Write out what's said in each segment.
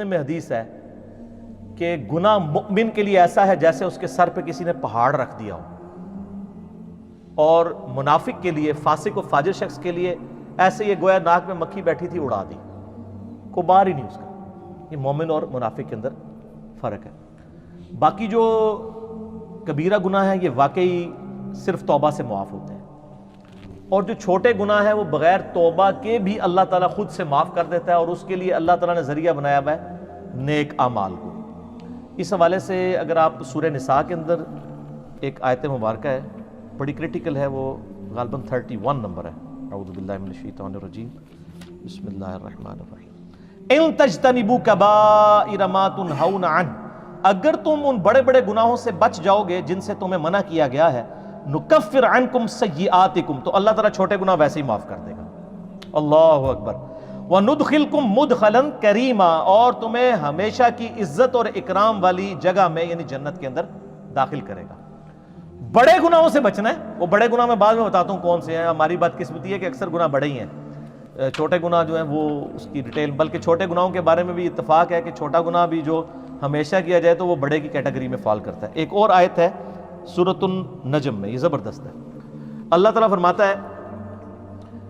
مسلم میں حدیث ہے کہ گناہ مؤمن کے لیے ایسا ہے جیسے اس کے سر پہ کسی نے پہاڑ رکھ دیا ہو، اور منافق کے لیے، فاسق و فاجر شخص کے لیے ایسے یہ گویا ناک میں مکھی بیٹھی تھی اڑا دی، کوئی بار ہی نہیں اس کا۔ یہ مومن اور منافق کے اندر فرق ہے۔ باقی جو کبیرہ گناہ ہیں یہ واقعی صرف توبہ سے معاف ہوتے ہیں، اور جو چھوٹے گناہ ہیں وہ بغیر توبہ کے بھی اللہ تعالیٰ خود سے معاف کر دیتا ہے، اور اس کے لیے اللہ تعالیٰ نے ذریعہ بنایا ہوا ہے نیک اعمال کو۔ اس حوالے سے اگر آپ سورہ نساء کے اندر ایک آیت مبارکہ ہے، بڑی کرٹیکل ہے، وہ غالباً 31 نمبر ہے۔ اعوذ باللہ من الشیطان الرجیم، بسم اللہ الرحمن الرحیم۔ ان تجتنبوا کبائر ما تنہون عنہ، اگر تم ان بڑے بڑے گناہوں سے بچ جاؤ گے جن سے تمہیں منع کیا گیا ہے، نکفر عنکم سیئاتکم، تو اللہ تعالیٰ چھوٹے گناہ ویسے ہی معاف کر دے گا۔ اللہ اکبر۔ وندخلکم مدخلا کریما، اور تمہیں ہمیشہ کی عزت اور اکرام والی جگہ میں یعنی جنت کے اندر داخل کرے گا۔ بڑے گناہوں سے بچنا ہے، وہ بڑے گناہ میں بعد میں بتاتا ہوں کون سے ہیں۔ ہماری بدقسمتی ہے کہ اکثر گناہ بڑے ہی ہیں، چھوٹے گناہ جو ہیں وہ اس کی ڈیٹیل، بلکہ چھوٹے گناہوں کے بارے میں بھی اتفاق ہے کہ چھوٹا گناہ بھی جو ہمیشہ کیا جائے تو وہ بڑے کی کیٹیگری میں فال کرتا ہے۔ ایک اور آیت ہے سورۃ النجم میں، یہ زبردست ہے۔ اللہ تعالیٰ فرماتا ہے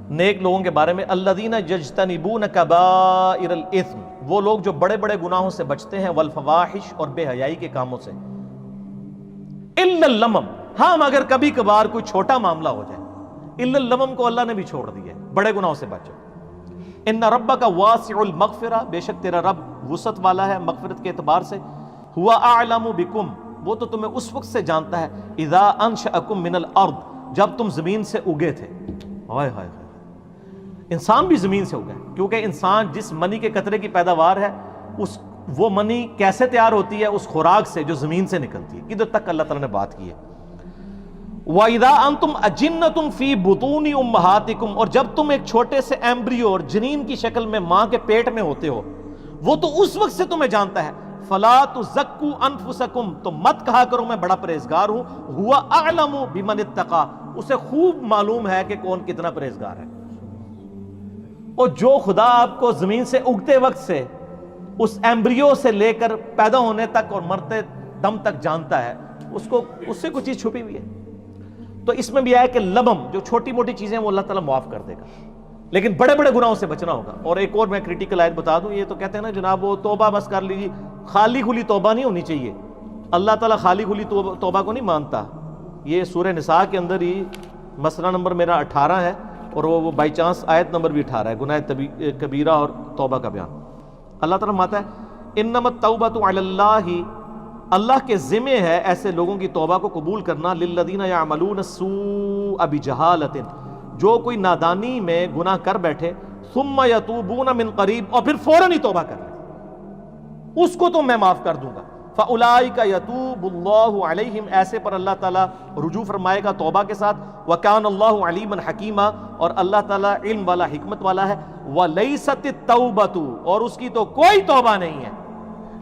نیک لوگوں کے بارے میں، الذین یجتنبون کبائر الاثم، وہ لوگ جو بڑے بڑے گناہوں سے بچتے ہیں، والفواحش، اور بے حیائی کے کاموں سے، الا اللمم، ہاں مگر کبھی کبھار کوئی چھوٹا معاملہ ہو جائے، الا اللمم کو اللہ نے بھی چھوڑ دیا ہے، بڑے گناہوں سے بچو۔ ان ربک واسع المغفرہ، بے شک تیرا رب وسعت والا ہے مغفرت کے اعتبار سے، ہوا اعلم بکم، وہ تو تمہیں اس وقت سے جانتا ہے، اذا انشأکم من الارض، جب تم زمین سے اگے تھے۔ ہائے ہائے ہائے، انسان بھی زمین سے اگا ہے، کیونکہ انسان جس منی کے قطرے کی پیداوار ہے، وہ منی کیسے تیار ہوتی ہے؟ اس خوراک سے جو زمین سے نکلتی ہے۔ کدھر تک اللہ تعالیٰ نے بات کی ہے۔ وَإِذَا أَنْتُمْ أَجِنَّةٌ فِي بُطُونِ أُمَّهَاتِكُمْ، اور جب تم ایک چھوٹے سے ایمبریو اور جنین کی شکل میں ماں کے پیٹ میں ہوتے ہو، وہ تو اس وقت سے تمہیں جانتا ہے۔ فَلَا تُزَكُّوا أَنفُسَكُمْ، تو مت کہا کرو میں بڑا پرہیزگار ہوں، هُوَ أَعْلَمُ بِمَنِ اتَّقَىٰ، اسے خوب معلوم ہے کہ کون کتنا پرہیزگار ہے۔ اور جو خدا آپ کو زمین سے اگتے وقت سے، اس ایمبریو سے لے کر پیدا ہونے تک اور مرتے دم تک جانتا ہے، اس سے کوئی چیز چھپی ہوئی ہے۔ تو اس میں بھی آیا کہ لمم، جو چھوٹی موٹی چیزیں وہ اللہ تعالیٰ معاف کر دے گا، لیکن بڑے بڑے گناہوں سے بچنا ہوگا۔ اور ایک اور میں کریٹیکل آیت بتا دوں، یہ تو کہتے ہیں نا جناب وہ توبہ بس کر لیجیے، خالی کھلی توبہ نہیں ہونی چاہیے، اللہ تعالیٰ خالی کھلی توبہ کو نہیں مانتا۔ یہ سورہ نساء کے اندر ہی مسئلہ نمبر میرا 18 ہے، اور وہ بائی چانس آیت نمبر بھی 18 ہے، گناہ کبیرہ اور توبہ کا بیان۔ اللہ تعالیٰ فرماتا ہے انما التوبۃ علی اللہ، اللہ کے ذمہ ہے ایسے لوگوں کی توبہ کو قبول کرنا، للذین یعملون السوء بجہالۃ، جو کوئی نادانی میں گناہ کر بیٹھے، ثم یتوبون من قریب، اور پھر فوراً ہی توبہ کر لے، اس کو تو میں معاف کر دوں گا۔ فاولئک یتوب اللہ علیہم، ایسے پر اللہ تعالیٰ رجوع فرمائے گا توبہ کے ساتھ۔ وکان اللہ علیما حکیما، اور اللہ تعالیٰ علم والا حکمت والا ہے۔ ولیست التوبۃ، اور اس کی تو کوئی توبہ نہیں ہے،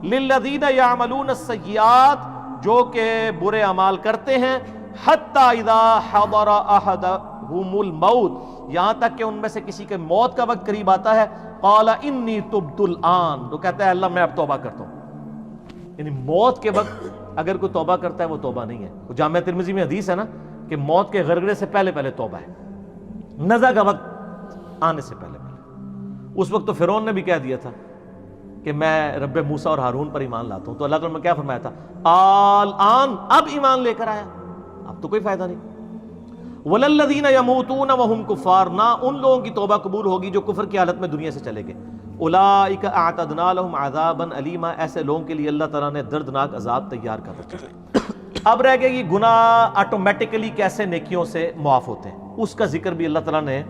للذین یعملون السیئات، جو کہ برے اعمال کرتے ہیں، حتی اذا حضر احدہم الموت، یہاں تک کہ ان میں سے کسی کے موت کا وقت قریب آتا ہے، قال انی تبت الآن، تو کہتا ہے اللہ میں اب توبہ کرتا ہوں۔ یعنی موت کے وقت اگر کوئی توبہ کرتا ہے وہ توبہ نہیں ہے۔ وہ جامعہ ترمذی میں حدیث ہے نا کہ موت کے غرغرے سے پہلے پہلے توبہ ہے، نزع کا وقت آنے سے پہلے پہلے۔ اس وقت تو فرعون نے بھی کہہ دیا تھا کہ میں رب موسیٰ اور ہارون پر ایمان لاتا ہوں، تو اللہ تعالیٰ نے کیا فرمایا تھا؟ الآن، اب ایمان لے کر آیا، اب تو کوئی فائدہ نہیں۔ وَلَلَّذِينَ يَمُوتُونَ وَهُمْ كُفَّارٌ، نہ ان لوگوں کی توبہ قبول ہوگی جو کفر کی حالت میں دنیا سے چلے گئے۔ اولئک اعتدنا لهم عذابا علیما، ایسے لوگوں کے لیے اللہ تعالیٰ نے دردناک عذاب تیار کر رکھا ہے۔ اب رہ گیا یہ گناہ آٹومیٹکلی کیسے نیکیوں سے معاف ہوتے ہیں، اس کا ذکر بھی اللہ تعالیٰ نے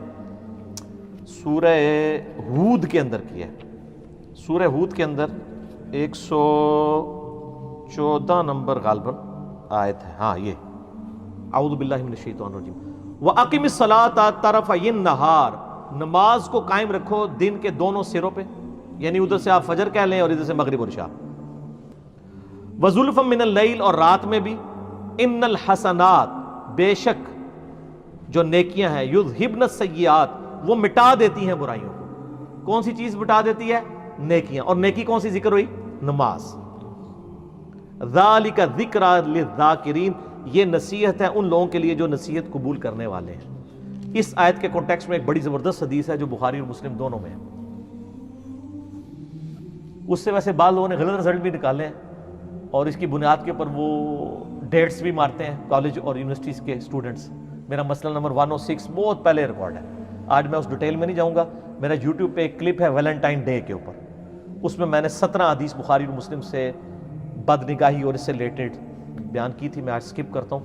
سورہ ہود کے اندر کیا ہے۔ سورہ ہود کے اندر 114 نمبر غالباً آیت ہے، ہاں یہ، اعوذ باللہ من الشیطان الرجیم۔ وَأَقِمِ الصَّلَاةَ طَرَفَيِ النَّهَارِ، نماز کو قائم رکھو دن کے دونوں سروں پہ، یعنی ادھر سے آپ فجر کہہ لیں اور ادھر سے مغرب اور عشاء۔ وَزُلْفًا مِّنَ اللَّيْلِ، اور رات میں بھی۔ إِنَّ الْحَسَنَاتِ، بے شک جو نیکیاں ہیں، یُذْهِبْنَ السَّیِّئَاتِ، وہ مٹا دیتی ہیں برائیوں کو۔ کون سی چیز مٹا دیتی ہے؟ نیکیاں. اور نیکی کون سی ذکر ہوئی؟ نماز. ذالک ذکریٰ للذاکرین، یہ نصیحت ہے ان لوگوں کے لیے جو نصیحت قبول کرنے والے ہیں. اس آیت کے کانٹیکسٹ میں ایک بڑی زبردست حدیث ہے جو بخاری اور مسلم دونوں میں ہے. اس سے ویسے بعض لوگوں نے غلط رزلٹ بھی نکالے ہیں اور اس کی بنیاد کے اوپر وہ ڈیٹس بھی مارتے ہیں کالج اور یونیورسٹیز کے اسٹوڈنٹس. میرا مسئلہ نمبر 106 بہت پہلے ریکارڈ ہے، آج میں اس ڈیٹیل میں نہیں جاؤں گا. میرا یوٹیوب پہ ایک کلپ ہے ویلنٹائن ڈے کے اوپر، اس میں نے 17 حدیث بخاری اور مسلم سے بد نگاہی اور اس سے ریلیٹڈ بیان کی تھی. میں آج سکپ کرتا ہوں.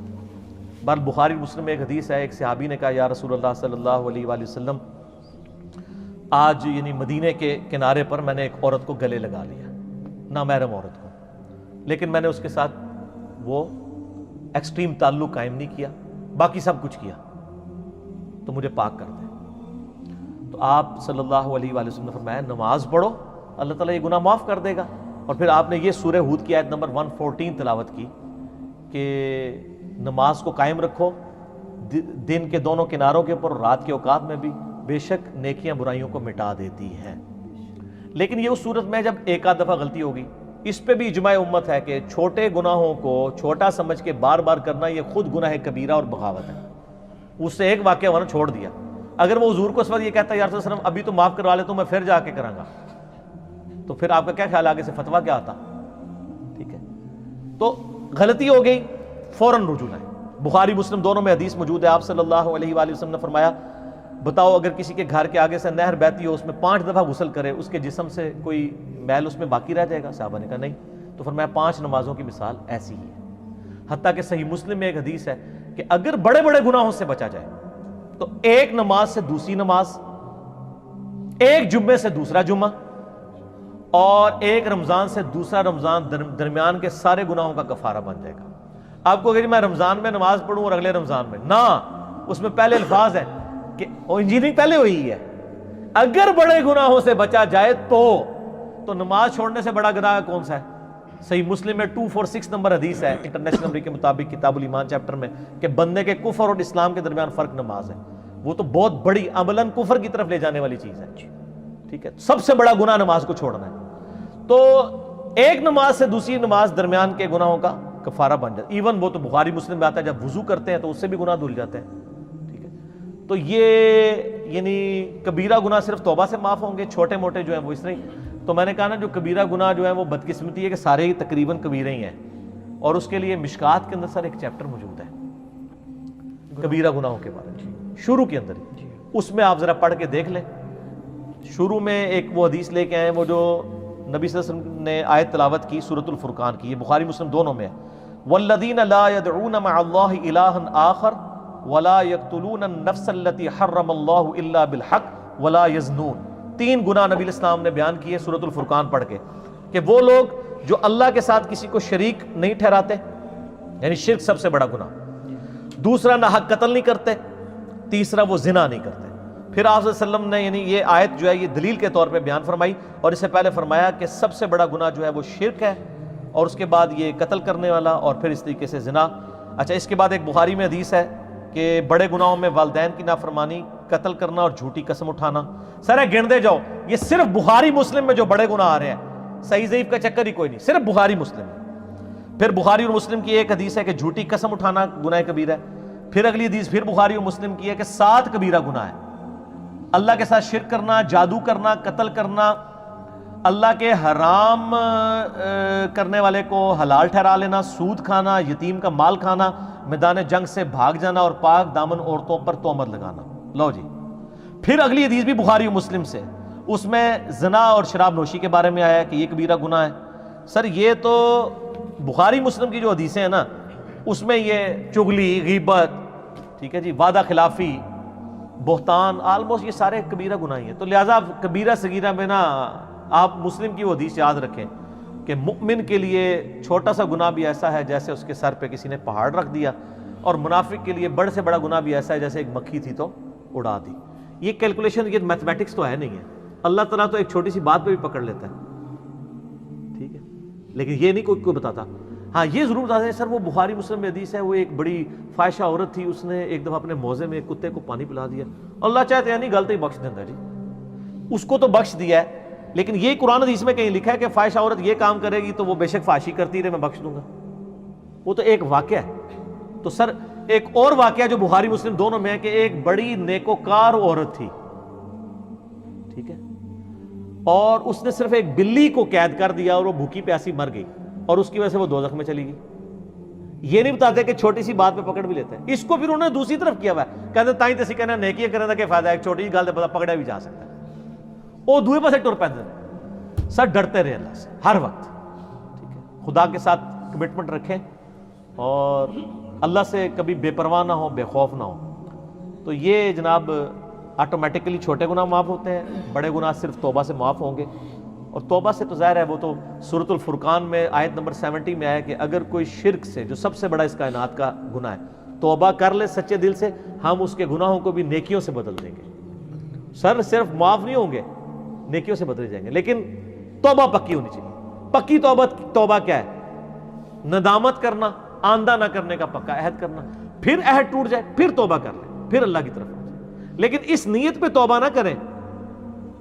بہرحال بخاری اور مسلم میں ایک حدیث ہے، ایک صحابی نے کہا یا رسول اللہ صلی اللہ علیہ وآلہ وسلم، آج یعنی مدینے کے کنارے پر میں نے ایک عورت کو گلے لگا لیا، نامحرم عورت کو، لیکن میں نے اس کے ساتھ وہ ایکسٹریم تعلق قائم نہیں کیا، باقی سب کچھ کیا، تو مجھے پاک کر دے. تو آپ صلی اللہ علیہ وآلہ وسلم نے فرمایا نماز پڑھو، اللہ تعالیٰ یہ گناہ معاف کر دے گا. اور پھر آپ نے یہ سورہ ہود کی آیت نمبر 114 تلاوت کی کہ نماز کو قائم رکھو دن کے دونوں کناروں کے اوپر اور رات کے اوقات میں بھی، بے شک نیکیاں برائیوں کو مٹا دیتی ہیں. لیکن یہ اس صورت میں جب ایک آدھ دفعہ غلطی ہوگی، اس پہ بھی اجماع امت ہے کہ چھوٹے گناہوں کو چھوٹا سمجھ کے بار بار کرنا یہ خود گناہ کبیرہ اور بغاوت ہے. اس سے ایک واقعہ ورنہ چھوڑ دیا. اگر وہ حضور کو اس وقت یہ کہتا ہے یا رسول اللہ صلی اللہ علیہ وسلم ابھی تو معاف کروا لے تو میں پھر جا کے کراں گا، تو پھر آپ کا کیا خیال آگے سے فتویٰ کیا آتا؟ ٹھیک ہے، تو غلطی ہو گئی فوراً رجوع ہے. بخاری مسلم دونوں میں حدیث موجود ہے. آپ صلی اللہ علیہ وآلہ وسلم نے فرمایا بتاؤ اگر کسی کے گھر کے آگے سے نہر بہتی ہو، اس میں 5 دفعہ غسل کرے، اس کے جسم سے کوئی میل اس میں باقی رہ جائے گا؟ صحابہ نے کہا نہیں. تو فرمایا 5 نمازوں کی مثال ایسی ہی ہے. حتیٰ کہ صحیح مسلم میں ایک حدیث ہے کہ اگر بڑے بڑے گناہوں سے بچا جائے تو ایک نماز سے دوسری نماز، ایک جمعے سے دوسرا جمعہ، اور ایک رمضان سے دوسرا رمضان درمیان کے سارے گناہوں کا کفارہ بن جائے گا. آپ کو اگر میں رمضان میں نماز پڑھوں اور اگلے رمضان میں نہ، اس میں پہلے الفاظ ہیں کہ انجینئرنگ پہلے ہوئی ہے، اگر بڑے گناہوں سے بچا جائے تو نماز چھوڑنے سے بڑا گناہ کون سا ہے؟ صحیح مسلم میں 246 نمبر حدیث ہے انٹرنیشنل نمبر کے مطابق کتاب الایمان چیپٹر میں کہ بندے کے کفر اور اسلام کے درمیان فرق نماز ہے. وہ تو بہت بڑی عملاً کفر کی طرف لے جانے والی چیز ہے. ٹھیک ہے، سب سے بڑا گناہ نماز کو چھوڑنا ہے. تو ایک نماز سے دوسری نماز درمیان کے گناہوں کا کفارہ بن جاتا ہے. ایون وہ تو بخاری مسلم میں آتا ہے جب وضو کرتے ہیں تو اس سے بھی گناہ دھل جاتے ہیں. ٹھیک ہے، تو یہ یعنی کبیرہ گناہ صرف توبہ سے معاف ہوں گے، چھوٹے موٹے جو ہیں وہ اس طرح. تو میں نے کہا نا جو کبیرہ گناہ جو ہے وہ بدقسمتی ہے کہ سارے ہی تقریباً کبیرے ہی ہیں، اور اس کے لیے مشکات کے اندر سر ایک چیپٹر موجود ہے کبیرہ گناہوں کے بارے میں، شروع کے اندر ہی. اس میں آپ ذرا پڑھ کے دیکھ لیں. شروع میں ایک وہ حدیث لے کے آئے وہ جو نبی صلی اللہ علیہ وسلم نے آیت تلاوت کی سورۃ الفرقان کی، یہ بخاری مسلم دونوں میں ہے. والذین لا يدعون مع اللہ الہا آخر ولا يقتلون النفس التي حرم اللہ الا بالحق ولا يزنون. 3 گناہ نبی علیہ السلام نے بیان کیے سورۃ الفرقان پڑھ کے کہ وہ لوگ جو اللہ کے ساتھ کسی کو شریک نہیں ٹھہراتے، یعنی شرک سب سے بڑا گناہ. دوسرا نہ حق قتل نہیں کرتے. تیسرا وہ زنا نہیں کرتے. پھر آپ صلی اللہ علیہ وسلم نے یعنی یہ آیت جو ہے یہ دلیل کے طور پہ بیان فرمائی، اور اس سے پہلے فرمایا کہ سب سے بڑا گناہ جو ہے وہ شرک ہے، اور اس کے بعد یہ قتل کرنے والا، اور پھر اس طریقے سے زنا. اچھا، اس کے بعد ایک بخاری میں حدیث ہے کہ بڑے گناہوں میں والدین کی نافرمانی، قتل کرنا اور جھوٹی قسم اٹھانا. سر گنتے جاؤ، یہ صرف بخاری مسلم میں جو بڑے گناہ آ رہے ہیں، صحیح ضعیف کا چکر ہی کوئی نہیں، صرف بخاری مسلم میں. پھر بخاری اور مسلم کی ایک حدیث ہے کہ جھوٹی قسم اٹھانا گناہ کبیرہ ہے. پھر اگلی حدیث پھر بخاری اور مسلم کی ہے کہ 7 کبیرہ گناہ ہے. اللہ کے ساتھ شرک کرنا، جادو کرنا، قتل کرنا، اللہ کے حرام کرنے والے کو حلال ٹھہرا لینا، سود کھانا، یتیم کا مال کھانا، میدان جنگ سے بھاگ جانا، اور پاک دامن عورتوں پر تہمت لگانا. لو جی، پھر اگلی حدیث بھی بخاری و مسلم سے، اس میں زنا اور شراب نوشی کے بارے میں آیا کہ یہ کبیرہ گناہ ہے. سر یہ تو بخاری مسلم کی جو حدیثیں ہیں نا، اس میں یہ چغلی، غیبت، ٹھیک ہے جی، وعدہ خلافی، بہتان، آلموسٹ یہ سارے کبیرہ گناہ ہیں. تو لہٰذا کبیرہ صغیرہ میں نا آپ مسلم کی وہ حدیث یاد رکھیں کہ مؤمن کے لیے چھوٹا سا گناہ بھی ایسا ہے جیسے اس کے سر پہ کسی نے پہاڑ رکھ دیا، اور منافق کے لیے بڑے سے بڑا گناہ بھی ایسا ہے جیسے ایک مکھی تھی تو اڑا دی. یہ کیلکولیشن، یہ میتھمیٹکس تو ہے نہیں ہے. اللہ تعالیٰ تو ایک چھوٹی سی بات پہ بھی پکڑ لیتا ہے. ٹھیک ہے، لیکن یہ نہیں کوئی بتاتا. ہاں یہ ضرور بتا دیں سر، وہ بخاری مسلم میں حدیث ہے، وہ ایک بڑی فاحشہ عورت تھی، اس نے ایک دفعہ اپنے موزے میں ایک کتے کو پانی پلا دیا. اللہ چاہتے ہیں نہیں غلطی بخش دیتا جی، اس کو تو بخش دیا ہے، لیکن یہ قرآن حدیث میں کہیں لکھا ہے کہ فاحش عورت یہ کام کرے گی تو وہ بے شک فحاشی کرتی رہے، میں بخش دوں گا، وہ تو ایک واقعہ ہے۔ تو سر ایک اور واقعہ جو بخاری مسلم دونوں میں ہے کہ ایک بڑی نیکوکار عورت تھی، ٹھیک ہے، اور اس نے صرف ایک بلی کو قید کر دیا اور وہ بھوکی پیاسی مر گئی، اور اس کی وجہ سے وہ دوزخ میں چلی گئی۔ یہ نہیں بتاتے کہ چھوٹی سی بات پہ پکڑ بھی لیتے ہیں، اس کو پھر انہوں نے دوسری طرف کیا ہوا ہے، کہتے تائیں تسی کہنا نیکیاں کرنے دا کیا فائدہ ہے، ایک چھوٹی سی گل تے پکڑا بھی جا سکتا ہے، وہ دوسرے پاسے ٹر پیندے ہیں۔ سر ڈرتے رہے اللہ سے ہر وقت، ٹھیک ہے، خدا کے ساتھ کمٹمنٹ رکھیں اور اللہ سے کبھی بے پرواہ نہ ہو، بے خوف نہ ہو، تو یہ جناب آٹومیٹکلی چھوٹے گناہ معاف ہوتے ہیں، بڑے گناہ صرف توبہ سے معاف ہوں گے۔ اور توبہ سے تو ظاہر ہے وہ تو سورۃ الفرقان میں آیت نمبر 70 میں آیا کہ اگر کوئی شرک سے، جو سب سے بڑا اس کائنات کا گناہ ہے، توبہ کر لے سچے دل سے، ہم اس کے گناہوں کو بھی نیکیوں سے بدل دیں گے۔ سر صرف معاف نہیں ہوں گے، نیکیوں سے بدلے جائیں گے، لیکن توبہ پکی ہونی چاہیے۔ پکی توبہ کیا ہے؟ ندامت کرنا، آندہ نہ کرنے کا پکا عہد کرنا، پھر عہد ٹوٹ جائے پھر توبہ کر لیں، پھر اللہ کی طرف آ جائیں، لیکن اس نیت پہ توبہ نہ کریں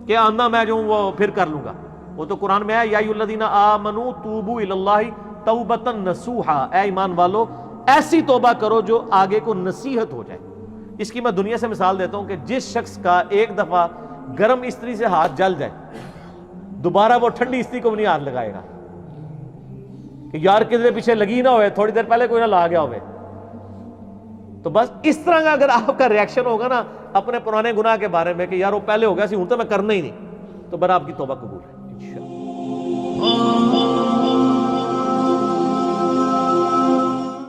کہ آندہ میں جو ہوں وہ پھر کر لوں گا۔ وہ تو قرآن میں ہے یا ایھا الذین آمنوا توبوا الی اللہ توبۃ نصوحا، اے ایمان والو ایسی توبہ کرو جو آگے کو نصیحت ہو جائے۔ اس کی میں دنیا سے مثال دیتا ہوں کہ جس شخص کا ایک دفعہ گرم استری سے ہاتھ جل جائے، دوبارہ وہ ٹھنڈی استری کو بھی نہیں ہاتھ لگائے گا کہ یار کدھر پیچھے لگی نہ ہوئے، تھوڑی دیر پہلے کوئی نہ لا گیا ہوئے۔ تو بس اس طرح کا اگر آپ کا ریاکشن ہوگا نا اپنے پرانے گناہ کے بارے میں کہ یار وہ پہلے ہو گیا سی ہوں تو میں کرنا ہی نہیں، تو برا آپ کی توبہ قبول ہے انشاءاللہ۔